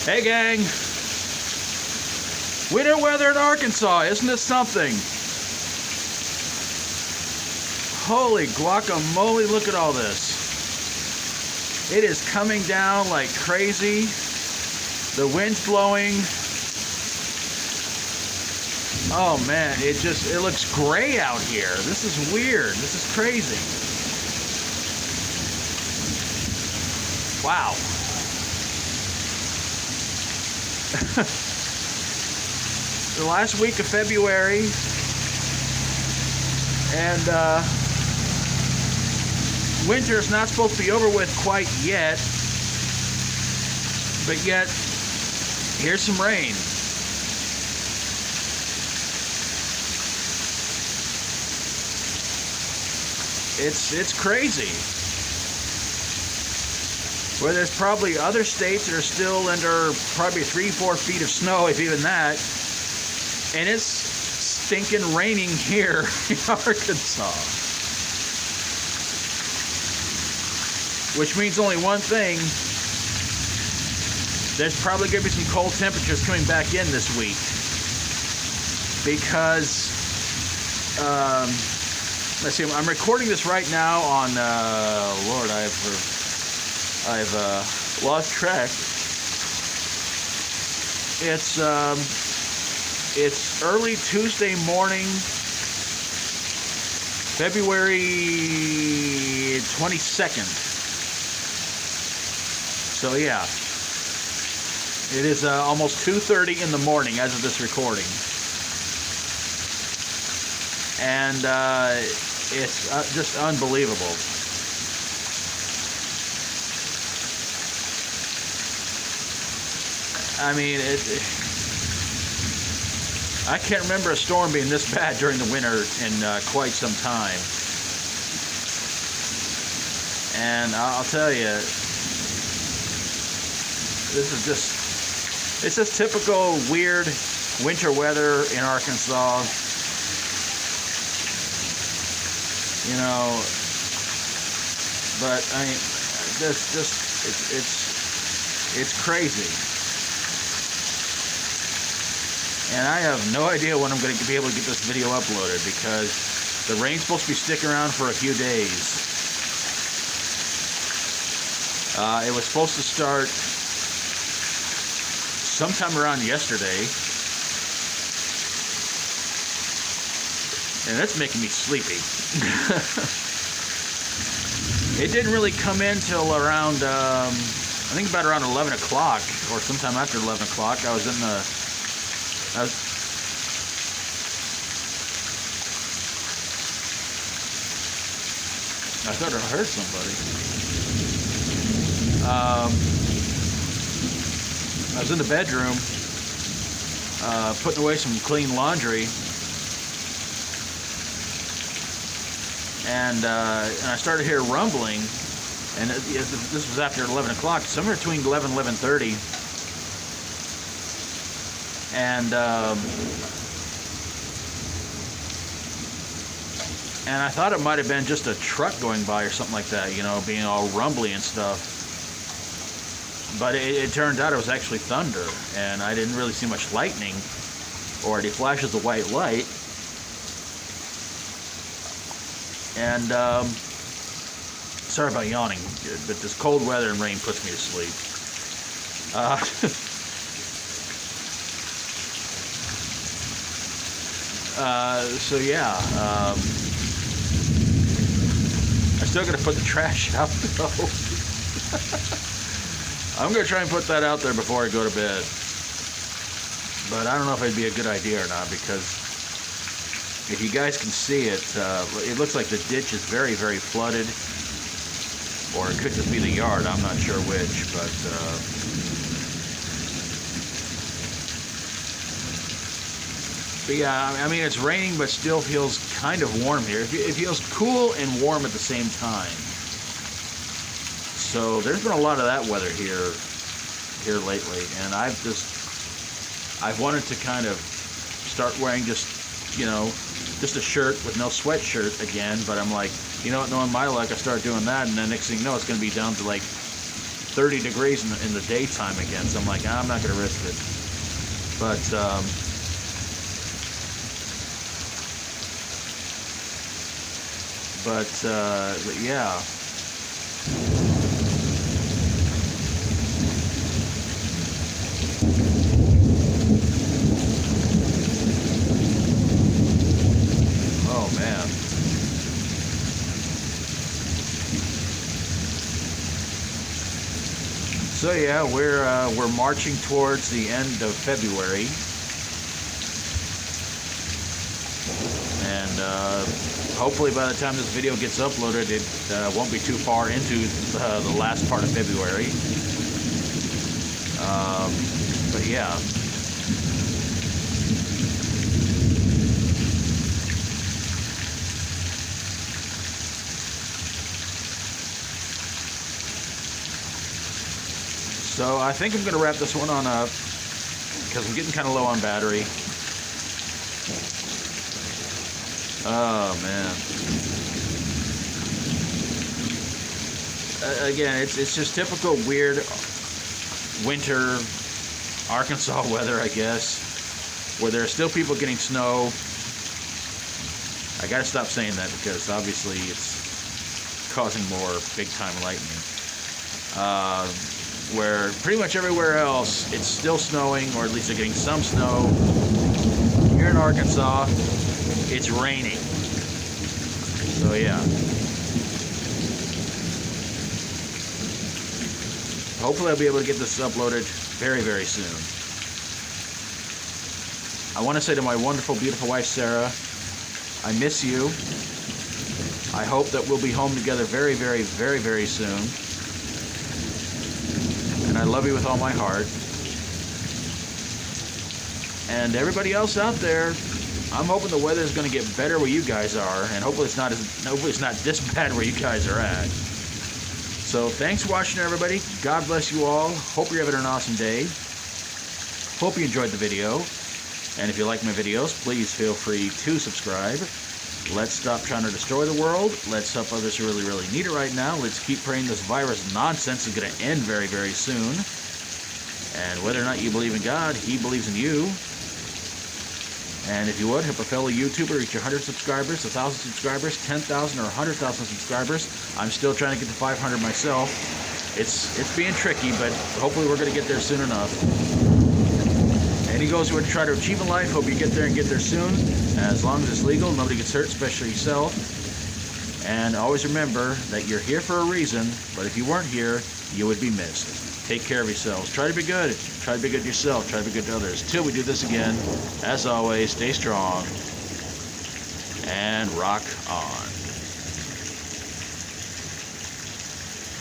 Hey gang, winter weather in Arkansas, isn't this something? Holy guacamole, look at all this. It is coming down like crazy. The wind's blowing. Oh man, it looks gray out here. This is weird, this is crazy. Wow. The last week of February, and winter is not supposed to be over with quite yet, but yet here's some rain. It's crazy. Where there's probably other states that are still under probably 3-4 feet of snow, if even that, and it's stinking raining here in Arkansas. Which means only one thing: there's probably going to be some cold temperatures coming back in this week, because let's see, I'm recording this right now on Lord, I've lost track. It's early Tuesday morning, February 22nd. So yeah, it is almost 2:30 in the morning as of this recording, and it's just unbelievable. I mean, I can't remember a storm being this bad during the winter in quite some time. And I'll tell you, it's just typical weird winter weather in Arkansas. You know, but I mean, it's crazy. And I have no idea when I'm going to be able to get this video uploaded, because the rain's supposed to be sticking around for a few days. It was supposed to start sometime around yesterday, and that's making me sleepy. It didn't really come in till around, I think about around 11 o'clock, or sometime after 11 o'clock. I thought I heard somebody. I was in the bedroom putting away some clean laundry, and I started hearing rumbling, and this was after 11 o'clock, somewhere between 11 and 11:30. And I thought it might have been just a truck going by or something like that, you know, being all rumbly and stuff. But it turned out it was actually thunder, and I didn't really see much lightning or any flashes of white light. And sorry about yawning, but this cold weather and rain puts me to sleep. So yeah, I still gotta put the trash out though. I'm gonna try and put that out there before I go to bed, but I don't know if it'd be a good idea or not, because if you guys can see it, it looks like the ditch is very, very flooded, or it could just be the yard. I'm not sure which, but yeah, I mean, it's raining, but still feels kind of warm here. It feels cool and warm at the same time. So there's been a lot of that weather here lately, and I've wanted to kind of start wearing just a shirt with no sweatshirt again. But I'm like, you know what? Knowing my luck, I start doing that, and then next thing you know, it's going to be down to like 30 degrees in the daytime again. So I'm like, I'm not going to risk it. But yeah. Oh man. So yeah, we're marching towards the end of February, and hopefully by the time this video gets uploaded, it won't be too far into the last part of February. But yeah. So I think I'm going to wrap this one on up because I'm getting kind of low on battery. Oh man. Again, it's just typical weird winter Arkansas weather, I guess, where there are still people getting snow. I gotta stop saying that because obviously it's causing more big time lightning. Where pretty much everywhere else it's still snowing, or at least they're getting some snow. Here in Arkansas, it's raining. So yeah. Hopefully I'll be able to get this uploaded very, very soon. I want to say to my wonderful, beautiful wife, Sarah, I miss you. I hope that we'll be home together very, very, very, very soon. And I love you with all my heart. And everybody else out there, I'm hoping the weather is going to get better where you guys are, and hopefully it's not this bad where you guys are at. So thanks for watching, everybody. God bless you all. Hope you're having an awesome day. Hope you enjoyed the video. And if you like my videos, please feel free to subscribe. Let's stop trying to destroy the world. Let's help others who really, really need it right now. Let's keep praying this virus nonsense is going to end very, very soon. And whether or not you believe in God, He believes in you. And if you would, help a fellow YouTuber reach 100 subscribers, 1,000 subscribers, 10,000 or 100,000 subscribers. I'm still trying to get to 500 myself. It's being tricky, but hopefully we're going to get there soon enough. Any goals you would try to achieve in life, hope you get there and get there soon. As long as it's legal, nobody gets hurt, especially yourself. And always remember that you're here for a reason, but if you weren't here, you would be missed. Take care of yourselves. Try to be good. Try to be good to yourself. Try to be good to others. Till we do this again, as always, stay strong and rock on.